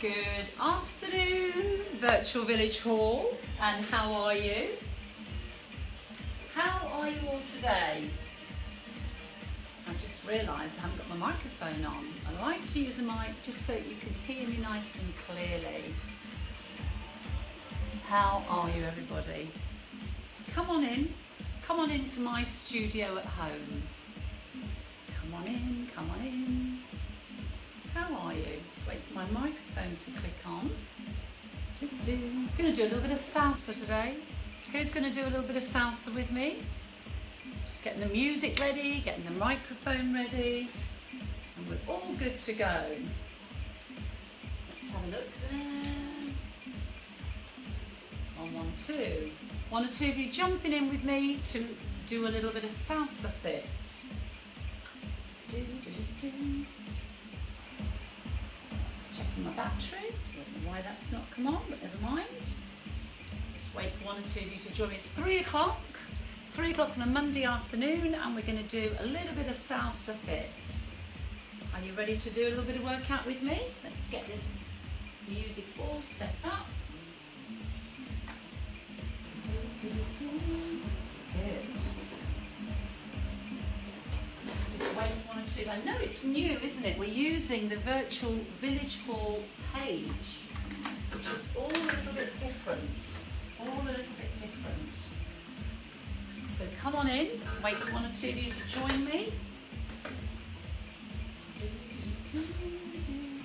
Good afternoon, Virtual Village Hall, and how are you? How are you all today? I've just realised I haven't got my microphone on. I like to use a mic just so you can hear me nice and clearly. How are you, everybody? Come on into my studio at home. Come on in, come on in. How are you? Just wait for my microphone to click on. I'm going to do a little bit of salsa today. Who's going to do a little bit of salsa with me? Just getting the music ready, getting the microphone ready, and we're all good to go. Let's have a look there. One, two. One or two of you jumping in with me to do a little bit of Salsa Fit. Checking my battery. Don't know why that's not come on, but never mind. Just wait for one or two of you to join me. It's 3 o'clock. 3 o'clock on a Monday afternoon, and we're going to do a little bit of Salsa Fit. Are you ready to do a little bit of workout with me? Let's get this music all set up. Good. Just wait for one or two. I know it's new, isn't it? We're using the Virtual Village Hall page, which is all a little bit different. So come on in. Wait for one or two of you to join me.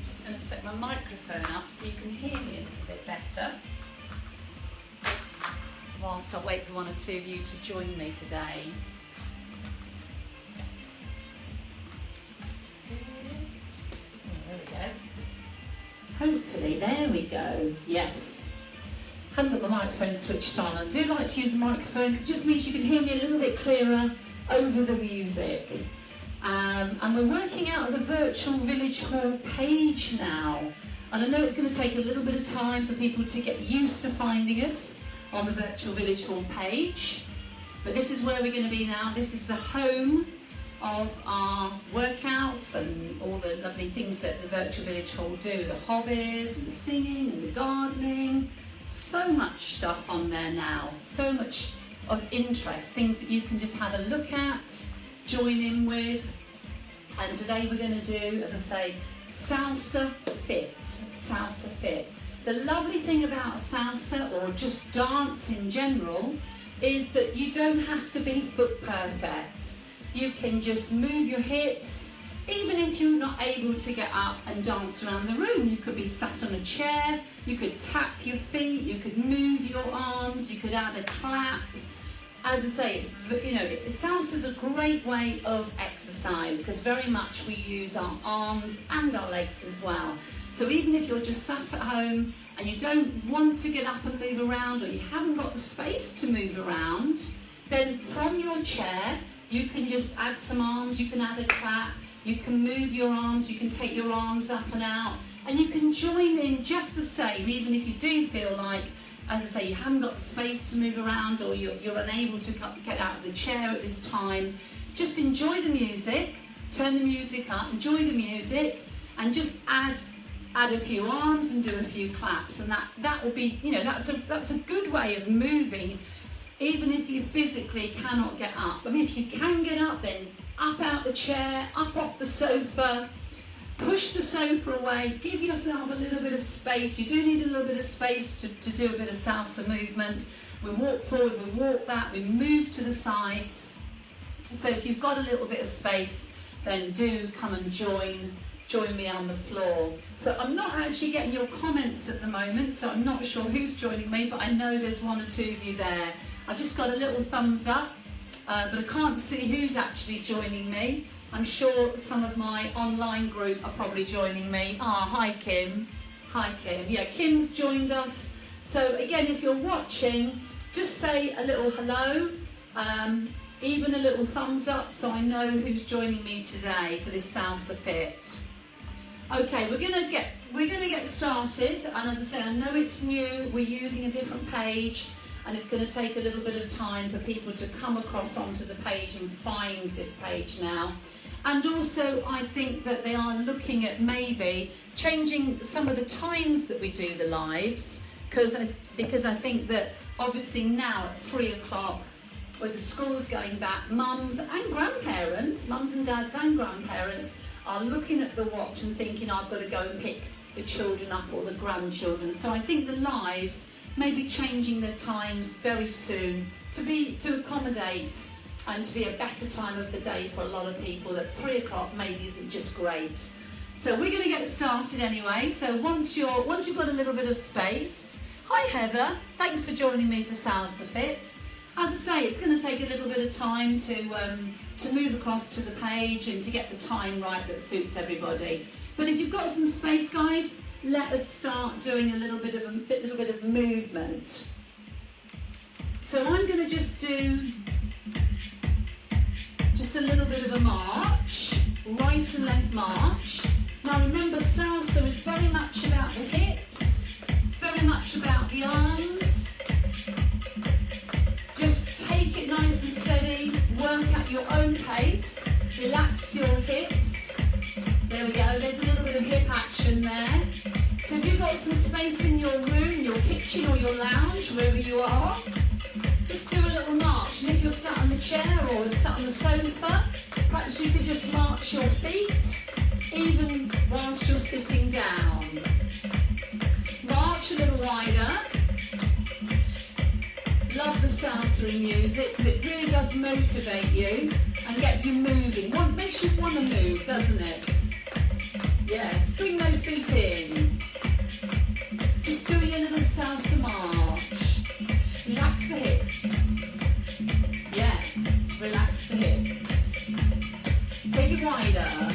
Just going to set my microphone up so you can hear me a little bit better, whilst I wait for one or two of you to join me today. Oh, there we go. Hopefully, there we go. Yes. Haven't got my microphone switched on. I do like to use the microphone because it just means you can hear me a little bit clearer over the music. And we're working out of the Virtual Village Hall page now. And I know it's going to take a little bit of time for people to get used to finding us on the Virtual Village Hall page, but this is where we're going to be now. This is the home of our workouts and all the lovely things that the Virtual Village Hall do, the hobbies and the singing and the gardening. So much stuff on there now, so much of interest, things that you can just have a look at, join in with. And today we're going to do, as I say, Salsa Fit. Salsa Fit. The lovely thing about salsa, or just dance in general, is that you don't have to be foot perfect. You can just move your hips, even if you're not able to get up and dance around the room. You could be sat on a chair, you could tap your feet, you could move your arms, you could add a clap. As I say, salsa's a great way of exercise because very much we use our arms and our legs as well. So even if you're just sat at home and you don't want to get up and move around, or you haven't got the space to move around, then from your chair you can just add some arms, you can add a clap, you can move your arms, you can take your arms up and out, and you can join in just the same, even if you do feel like, as I say, you haven't got the space to move around, or you're unable to get out of the chair at this time. Just enjoy the music, turn the music up, enjoy the music, and just add a few arms and do a few claps, and that will be, that's a good way of moving, even if you physically cannot get up. I mean, if you can get up, then up out the chair, up off the sofa, push the sofa away, give yourself a little bit of space. You do need a little bit of space to do a bit of salsa movement. We walk forward, we walk back, we move to the sides. So if you've got a little bit of space, then do come and join me on the floor. So I'm not actually getting your comments at the moment, so I'm not sure who's joining me, but I know there's one or two of you there. I've just got a little thumbs up, but I can't see who's actually joining me. I'm sure some of my online group are probably joining me. Hi Kim. Hi Kim. Yeah, Kim's joined us. So again, if you're watching, just say a little hello, even a little thumbs up, so I know who's joining me today for this Salsa Fit. Okay, we're gonna get started, and as I say, I know it's new. We're using a different page, and it's going to take a little bit of time for people to come across onto the page and find this page now. And also I think that they are looking at maybe changing some of the times that we do the lives, because I think that obviously now at 3 o'clock, with the schools going back, mums and dads and grandparents are looking at the watch and thinking, I've got to go and pick the children up or the grandchildren. So I think the lives may be changing their times very soon to accommodate and to be a better time of the day for a lot of people. That 3 o'clock maybe isn't just great. So we're going to get started anyway. So once you've got a little bit of space. Hi Heather, thanks for joining me for Salsa Fit. As I say, it's going to take a little bit of time to move across to the page and to get the time right that suits everybody. But if you've got some space, guys, let us start doing a little bit of movement. So I'm going to just do a little bit of a march, right and left march. Now remember, salsa is very much about the hips, it's very much about the arms. Just take it nice and steady, work at your own pace, relax your hips. There we go, there's a little bit of hip action there. So if you've got some space in your room, your kitchen or your lounge, wherever you are, just do a little march. And if you're sat on the chair or sat on the sofa, perhaps you could just march your feet, even whilst you're sitting down. March a little wider. Love the salsa music, because it really does motivate you and get you moving. Makes you want to move, doesn't it? Yes, bring those feet in. Just doing a little salsa march. Relax the hips. Yes, relax the hips. Take it wider.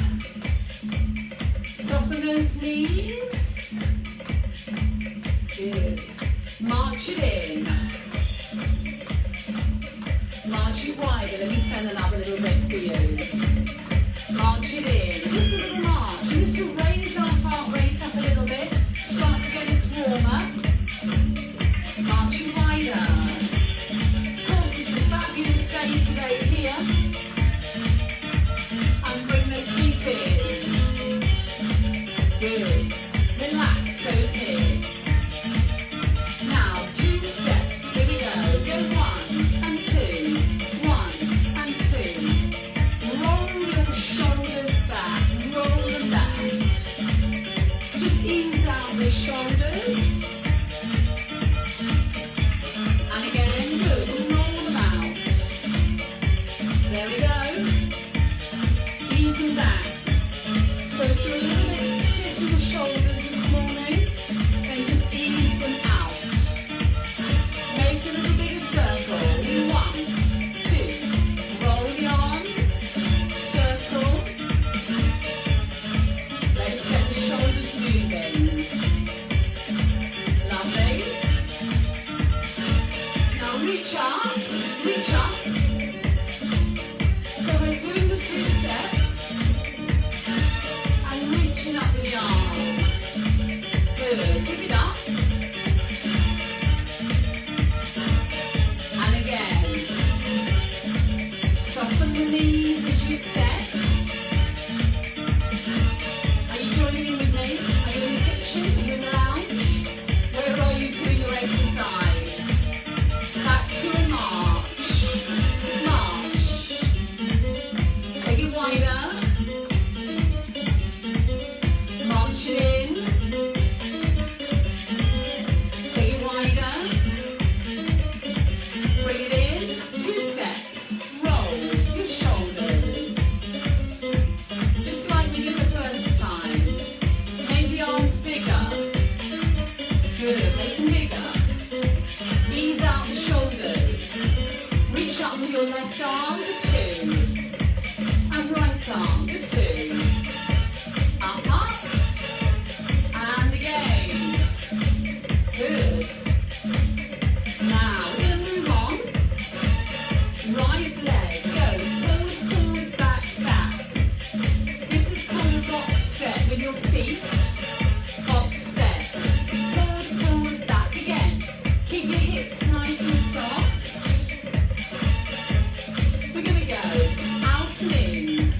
Soften those knees. Good. March it in. March it wider. Let me turn it up a little bit for you. March it in. Just a little march. And this will raise our heart rate up a little bit. Start to get us warmer. March it wider. Of course, it's a fabulous day today here. And bring those feet in. Good. Relax those hips. Now, 2 steps. Here we go. Go 1 and 2. 1 and 2. Roll your shoulders back. Roll them back. Just ease out the shoulders. And again, good. Roll them out. There we go. Ease them back. So if you're a little bit stiff in the shoulders this morning, then just ease them out. Make a little bigger circle. 1, 2. Roll the arms. Circle. Let's get the shoulders moving. Lovely. Now reach up. Reach up. So we're doing the 2 steps. And reaching up with the arm. Good. Tip it up. And again. Soften the knees as you step. Are you joining in with me? Are you in the kitchen? Are you in the lounge? Where are you doing your exercise? Back to a march. March. Take it wider. March it in. Take it wider. Bring it in. 2 steps. Roll your shoulders. Just like we did the first time. Make the arms bigger. Good. Make them bigger. Ease out the shoulders. Reach up with your left arm for 2. And right arm for 2. Up. And again. Good. Now we're going to move on. Right leg. Go forward, forward, back, back. This is called a box step with your feet. Box step. Forward, forward, back. Again. Keep your hips nice and soft. We're going to go out and in.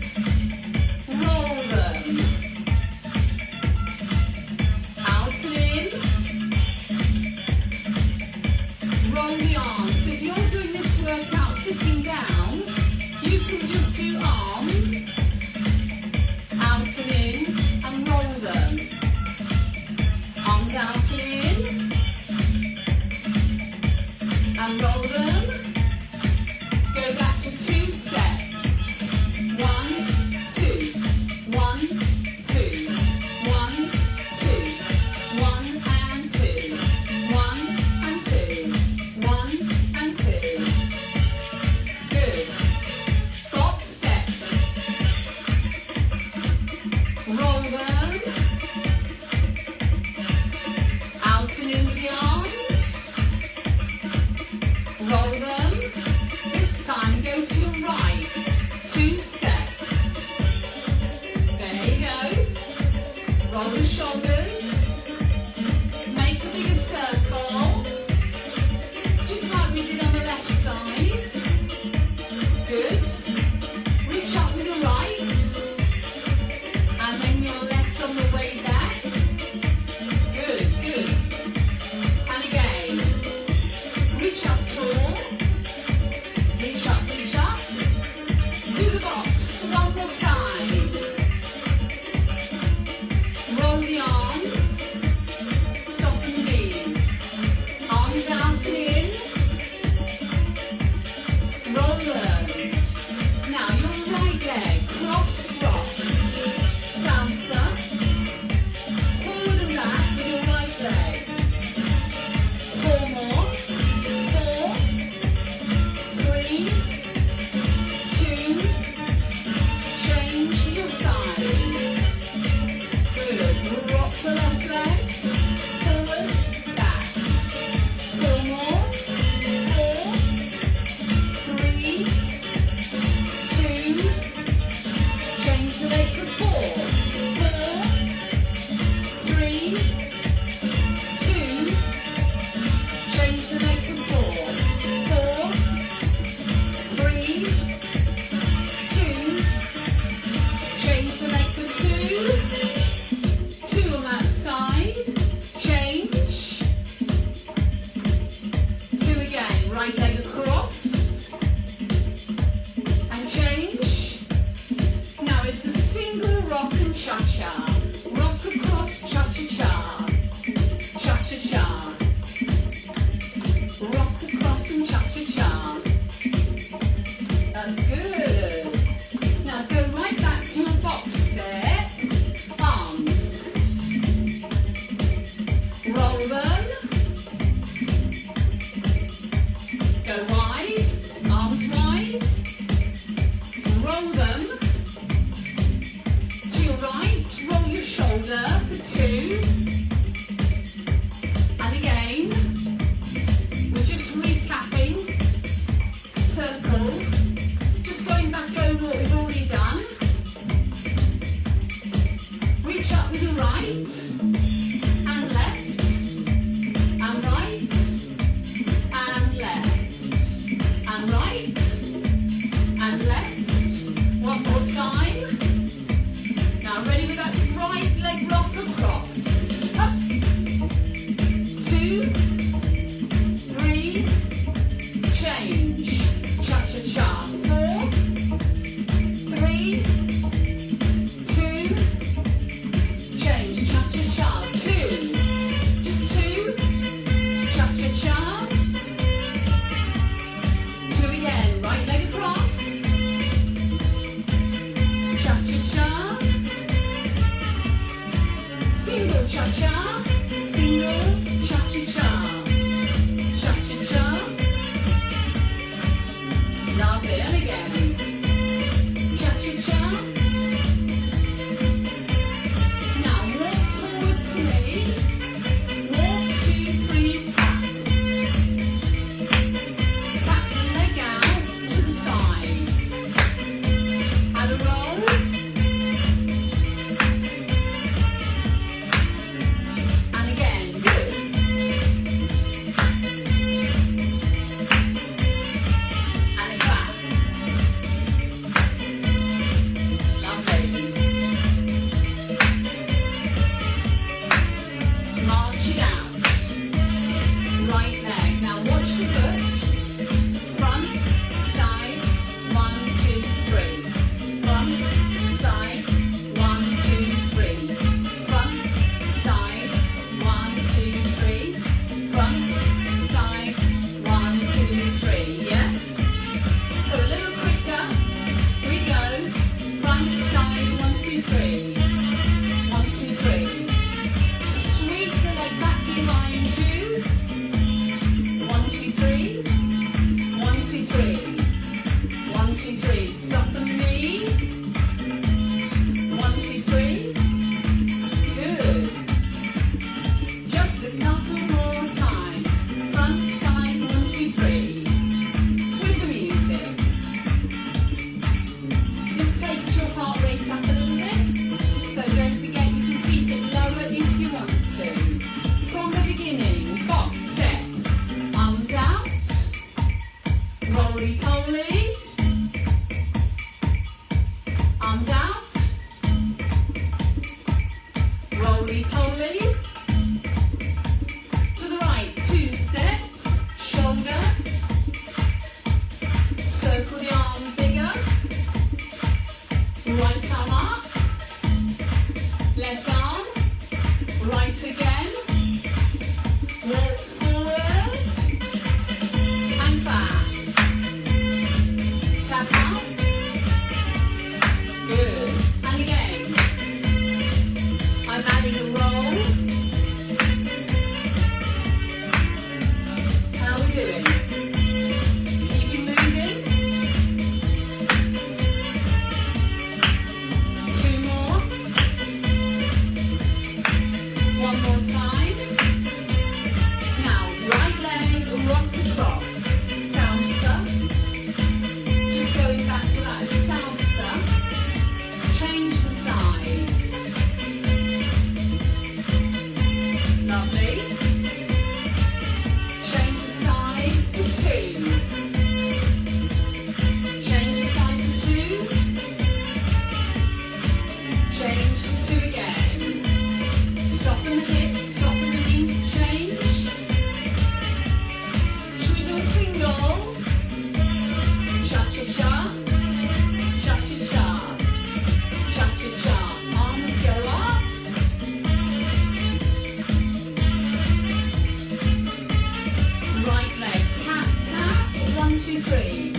2, 3.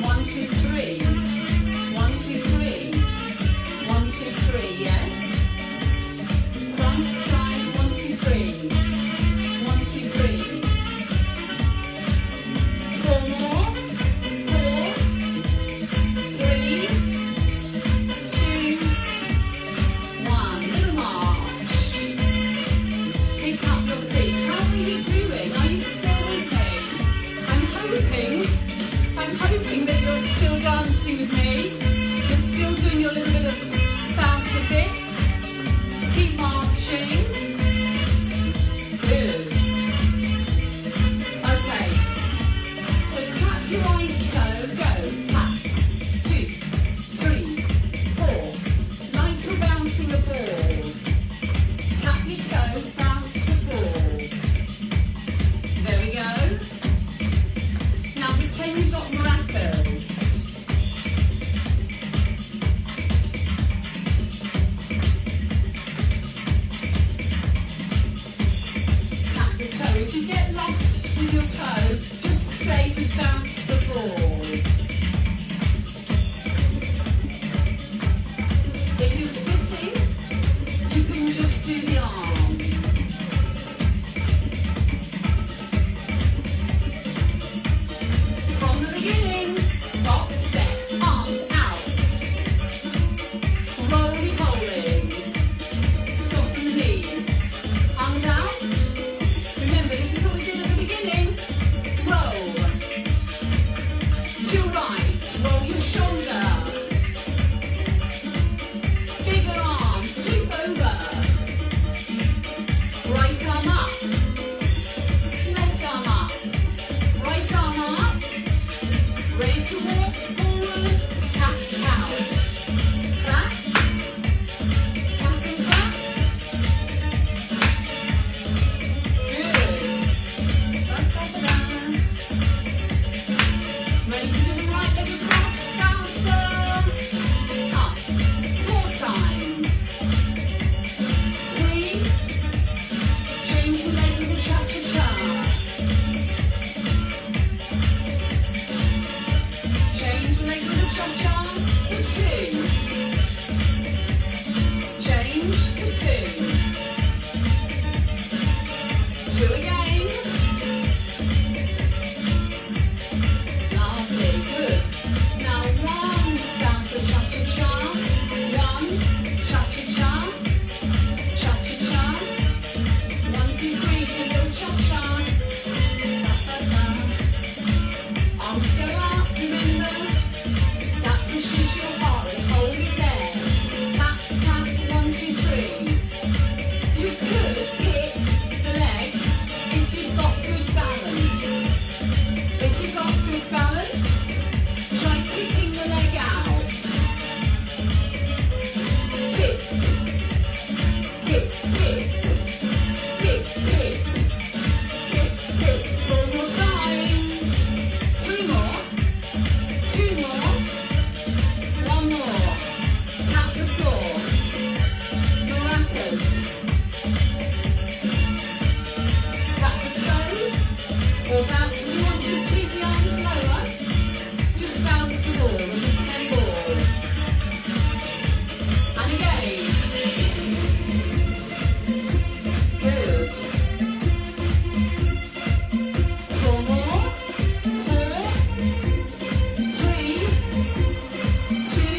1, 2, 3. 1, 2, 3. 1, 2, 3. Yes. Front, side. 1, 2, 3. 1, 2, 3. 4 more. 4, 3, 2, 1. Little march. Pick up your feet. How are you doing? Are you still with me? I'm hoping that you're still dancing with me. You're still doing your little bit of salsa fit. Keep marching. Good. Okay. So tap your right toe. Go. Tap. 2, 3, 4. Like you're bouncing a ball. Tap your toe. Bounce the ball. There we go. Now pretend you've got maracas. Tap the toe. If you get lost with your toe, just stay with bounce the ball. If you're sitting, you can just do the arms. From the beginning, box step, arms out. Roly poly. Soften the knees. Arms out. Remember, this is what we did at the beginning. Roll. To your right, roll your shoulder. Bigger arm, sweep over. Right arm up. Left arm up. Right arm up. Ready to walk forward, tap out. Clap. Tap and clap. Good. Da-da-da-da. Ready to do the right leg across, salsa. Up. 4 times. 3. Change the leg with the cha-cha-cha. Change the leg with a cha-cha for 2. Change for 2. 2 again. Lovely, good. Now 1 salsa cha-cha-cha. 1 cha-cha-cha. Cha-cha-cha. 1, 2, 3, do a little cha-cha. Da-da-da. Arms go up, remember? That pushes your heart rate. Hold it there. Tap, tap, 1, 2, 3. You could hit the leg if you've got good balance. If you've got good balance, try kicking the leg out. Kick, kick, kick, kick, kick, kick, kick. 4 more times. 3 more. 2 more. 1 more. Tap the floor. Maracas. Tap the toe. Or bounce. If you want to just keep the arms lower, just bounce the ball, the pretend ball. And again. Good. 4 more. 4, 3, 2,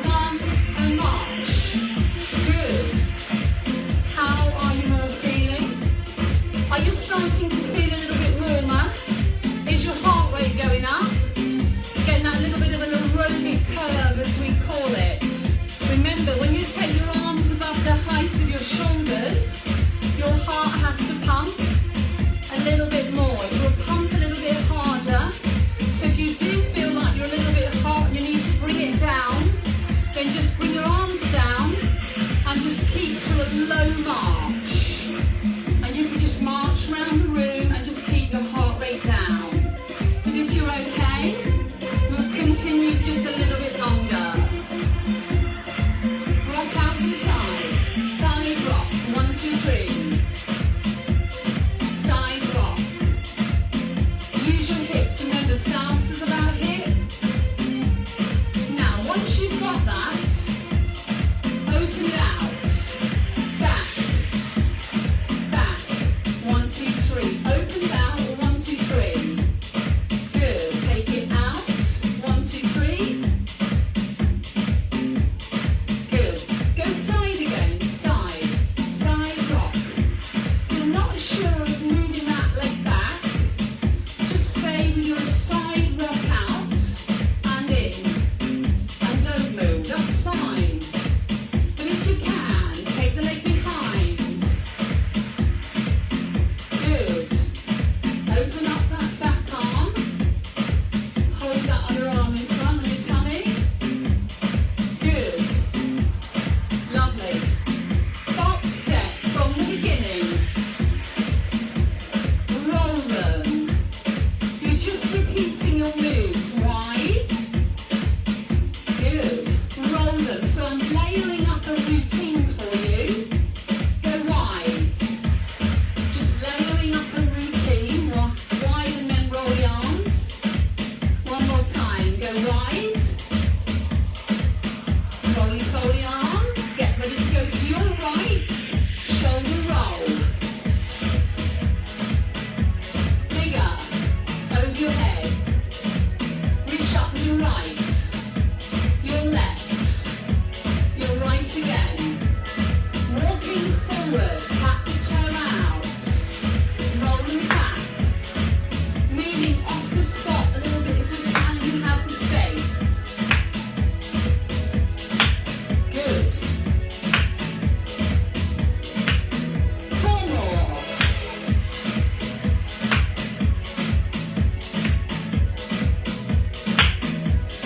1, and march. Good. How are you all feeling? Are you starting to feel a little bit warmer? Is your heart rate going up? Getting that little bit of an aerobic curve, as we call it. Remember, when you take your arms above the height of your shoulders, your heart has to pump a little bit more. It will pump a little bit harder. So if you do feel like you're a little bit hot and you need to bring it down, then just bring your arms down and just keep to a low march. And you can just march around the room and just keep your heart rate down. And if you're okay, we'll continue just a little bit longer. Rock out to the side. Side rock. 1, 2, 3. Side rock. Use your sure of moving that leg back. Just stay with your side rock out and in. And don't move, that's fine. But if you can, take the leg behind. Good. Open up that back arm. Hold that other arm in front of your tummy. Good. Lovely. Box step from the beginning. Roll them. You're just repeating your moves. Wide. Good. Roll them. So I'm layering up a routine for you. Go wide. Just layering up a routine. Wide and then roll the arms. One more time. Go wide. Roly poly arms. Get ready to go to your right. Shoulder roll. Bigger. Over your head. Reach up with your right. Your left. Your right again. Walking forward. Tap the toe out. Rolling back. Moving off the spot a little bit if you can. You have the space. Good. 4 more.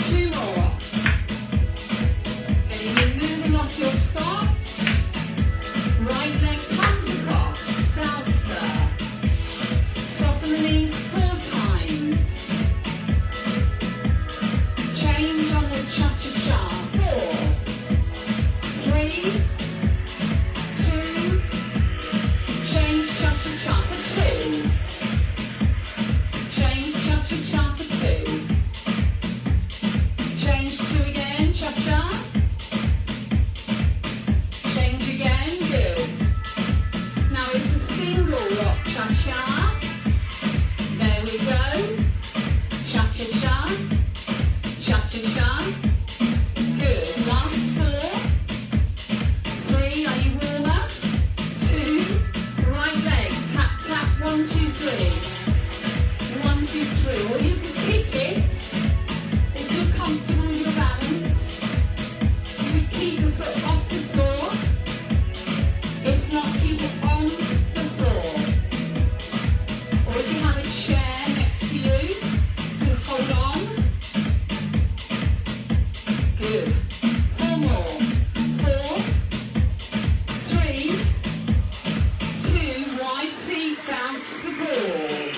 2 more. Okay, you're moving off your spots. Right leg comes across. Salsa. Soften the knees 4 times. Change on the cha-cha-cha. 4, 3, 2, change cha-cha-cha for 2. Change cha-cha-cha for 2. Change 2 again, cha-cha. Change again, good. Now it's a single rock cha-cha. There we go. Cha-cha-cha. Cha-cha-cha. Good. Last 4. 3, are you warm up? 2, right leg, tap, tap, 1, 2, 3. 1, 2, 3. Or you can kick it if you're comfortable with your balance. You can keep the foot off the floor. If not, keep it on the floor. Or if you have a chair next to you, you can hold on. Good. 4 more. 4, 3, 2, wide feet, bounce the ball.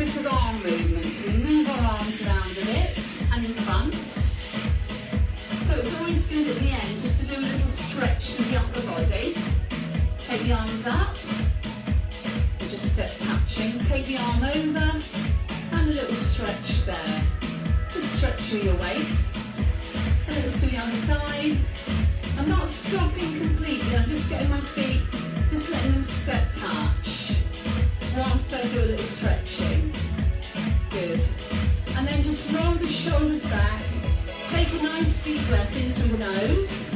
bit of arm movement, so we move our arms around a bit and in front. So it's always good at the end just to do a little stretch through the upper body. Take the arms up, and just step touching. Take the arm over and a little stretch there. Just stretch through your waist. And let's do the other side. I'm not stopping completely, I'm just getting my feet, just letting them step touch whilst I do a little stretching. Good. And then just roll the shoulders back. Take a nice deep breath in through the nose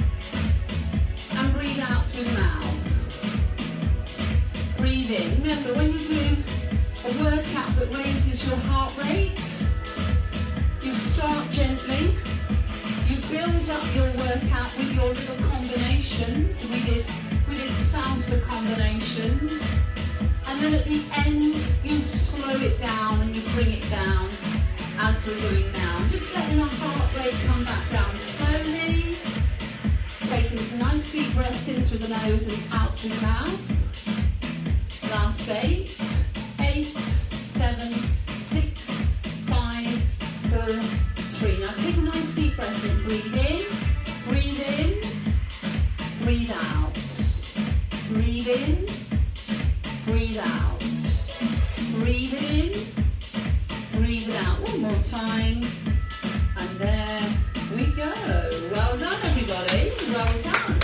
and breathe out through the mouth. Breathe in. Remember, when you do a workout that raises your heart rate, you start gently. You build up your workout with your little combinations. We did salsa combinations. And then at the end, you slow it down and you bring it down as we're doing now. Just letting our heart rate come back down slowly. Taking some nice deep breaths in through the nose and out through the mouth. Last 8, 7, 6, 5, 4, 3. Now take a nice deep breath in. Breathe in, breathe out. Breathe in, breathe out. Breathe in, breathe out. One more time. And there we go. Well done, everybody. Well done.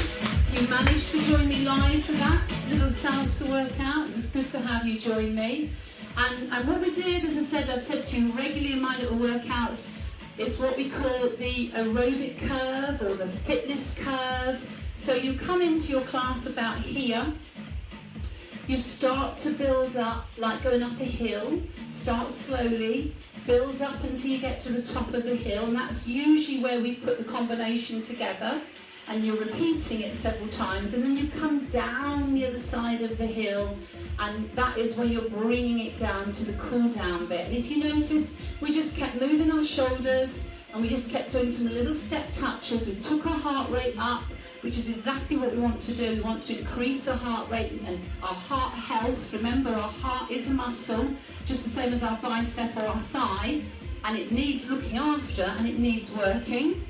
You managed to join me live for that little salsa workout. It was good to have you join me. And what we did, as I said, I've said to you regularly in my little workouts, it's what we call the aerobic curve or the fitness curve. So you come into your class about here. You start to build up, like going up a hill. Start slowly, build up until you get to the top of the hill, and that's usually where we put the combination together, and you're repeating it several times, and then you come down the other side of the hill, and that is when you're bringing it down to the cool down bit. And if you notice, we just kept moving our shoulders, and we just kept doing some little step touches. We took our heart rate up, which is exactly what we want to do. We want to increase our heart rate and our heart health. Remember, our heart is a muscle, just the same as our bicep or our thigh, and it needs looking after and it needs working.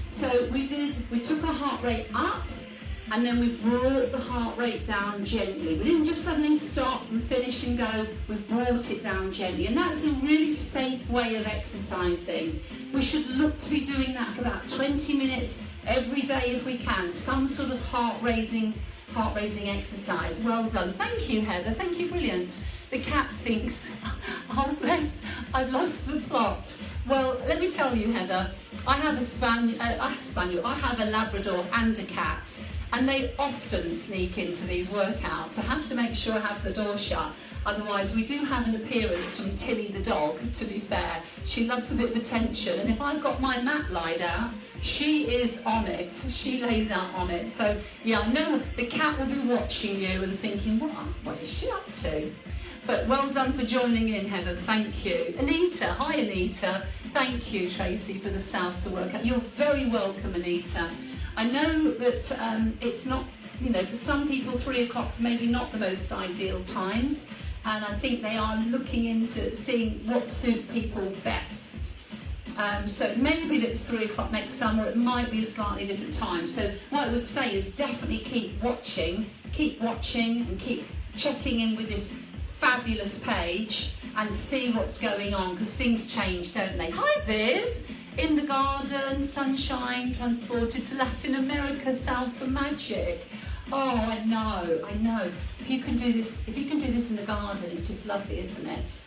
So we took our heart rate up, and then we brought the heart rate down gently. We didn't just suddenly stop and finish and go, we brought it down gently. And that's a really safe way of exercising. We should look to be doing that for about 20 minutes every day if we can. Some sort of heart-raising exercise. Well done. Thank you, Heather. Thank you, brilliant. The cat thinks, oh bless, I've lost the plot. Well, let me tell you, Heather, I have I have a Labrador and a cat, and they often sneak into these workouts. I have to make sure I have the door shut. Otherwise, we do have an appearance from Tilly the dog, to be fair. She loves a bit of attention, and if I've got my mat laid out, she is on it. She lays out on it. So, yeah, I know the cat will be watching you and thinking, what is she up to? But well done for joining in, Heather. Thank you. Anita, hi Anita. Thank you, Tracy, for the salsa workout. You're very welcome, Anita. I know that it's not, for some people 3 o'clock's maybe not the most ideal times, and I think they are looking into seeing what suits people best. So it may be that it's 3 o'clock next summer, it might be a slightly different time. So what I would say is definitely keep watching and keep checking in with this fabulous page and see what's going on, because things change, don't they? Hi Viv, in the garden, sunshine, transported to Latin America, salsa magic. Oh, I know. If you can do this in the garden, it's just lovely, isn't it?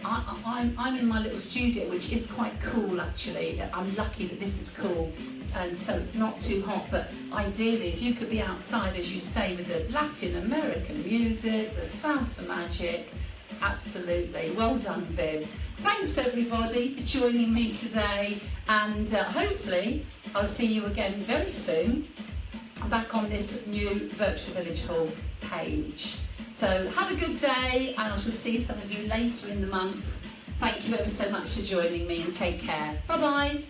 I'm in my little studio, which is quite cool actually. I'm lucky that this is cool, and so it's not too hot, but ideally if you could be outside, as you say, with the Latin American music, the salsa magic, absolutely. Well done, Viv. Thanks everybody for joining me today, and hopefully I'll see you again very soon back on this new Virtual Village Hall page. So have a good day, and I shall see some of you later in the month. Thank you ever so much for joining me, and take care. Bye-bye.